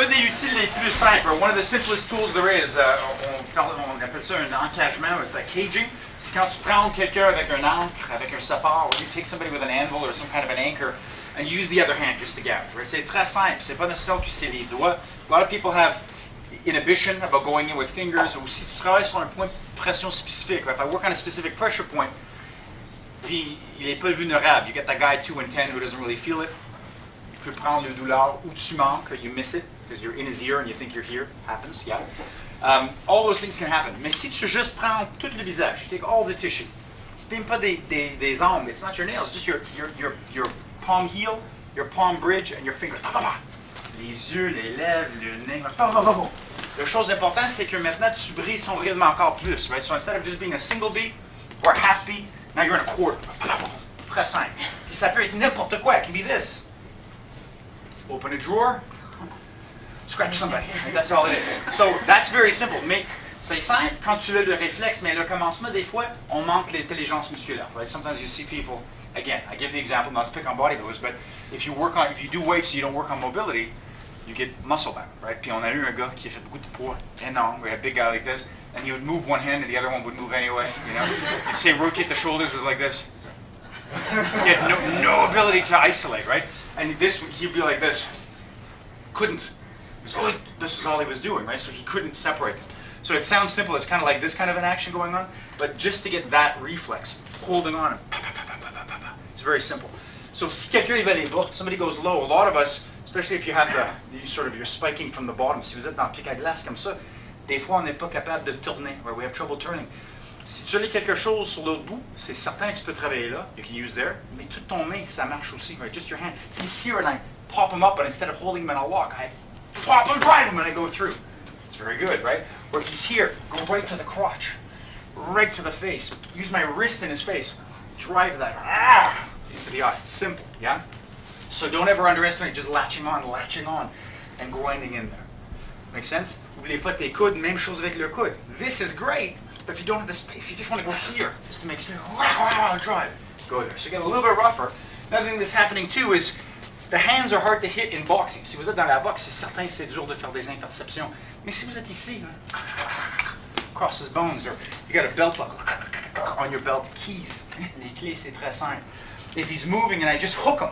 un des utiles les plus simples, one of the simplest tools there is, on appelle ça un encagement, it's like caging. C'est quand tu prends quelqu'un avec un ancre, avec un support, or you take somebody with an anvil or some kind of an anchor, and you use the other hand just to gouge. Right? C'est très simple. C'est pas nécessaire que c'est les doigts. A lot of people have inhibition about going in with fingers. Ou si tu travailles sur un point de pression spécifique, right? If I work on a specific pressure point, puis il est pas vulnérable. You get that guy 2 and 10 who doesn't really feel it. Tu peux prendre le douleur où tu manques, you miss it, because you're in his ear and you think you're here. Happens, yeah. All those things can happen. Mais si tu juste prends tout le visage, you take all the tissue, c'est même pas des ongles, it's not your nails, it's just your palm heel, your palm bridge, and your fingers. Les yeux, les lèvres, le nez. La chose importante, c'est que maintenant, tu brises ton rythme encore plus, right? So instead of just being a single beat or a half beat, now you're in a quarter. Très simple. Puis ça peut être n'importe quoi. It can be this. Open a drawer, scratch somebody. That's all it is. So that's very simple. Mais c'est simple quand tu as le réflexe, mais le commencement, des fois, on manque l'intelligence musculaire. Right? Sometimes you see people, again, I give the example not to pick on bodybuilders, but if you do weights, you don't work on mobility, you get muscle back, right? Puis on a eu un gars qui a fait beaucoup de poids, énorme. We had a big guy like this, and he would move one hand and the other one would move anyway, you know? You'd say rotate the shoulders was like this. He had no ability to isolate, right? And he'd be like this. Couldn't. This is all he was doing, right? So he couldn't separate them. So it sounds simple. It's kind of like this kind of an action going on, but just to get that reflex, holding on, it's very simple. So si quelqu'un va les bas, somebody goes low, a lot of us, especially if you have the sort of you're spiking from the bottom, si vous êtes dans le pic à glace comme ça, des fois on n'est pas capable de tourner, or we have trouble turning. Si tu as quelque chose sur l'autre bout, c'est certain que tu peux travailler là, you can use there, mais tout ton main, ça marche aussi, right? Just your hand. He's here and I pop him up, but instead of holding him in a lock, I pop him, drive him, and I go through. It's very good, right? Or if he's here, go right to the crotch, right to the face. Use my wrist in his face. Drive that into the eye. Simple, yeah? So don't ever underestimate just latching on, and grinding in there. Make sense? N'oubliez pas tes coudes, même chose avec le coude. This is great, but if you don't have the space, you just want to go here, just to make space. Drive. Go there. So you get a little bit rougher. Another thing that's happening too is the hands are hard to hit in boxing. Si vous êtes dans la boxe, c'est certain que c'est dur de faire des interceptions. Mais si vous êtes ici, across his bones, or you got a belt buckle on your belt, keys. Les clés, c'est très simple. If he's moving and I just hook him,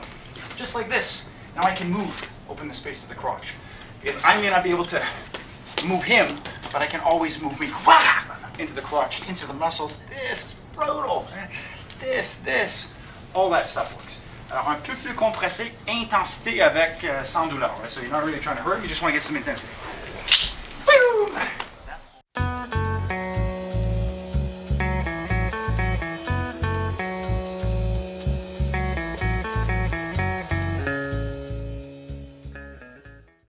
just like this, now I can move, open the space to the crotch. Because I may not be able to move him, but I can always move me into the crotch, into the muscles. This is brutal. This, all that stuff works. Alors, un peu plus compressé, intensité avec sans douleur. Right? So you're not really trying to hurt, you just want to get some intensity.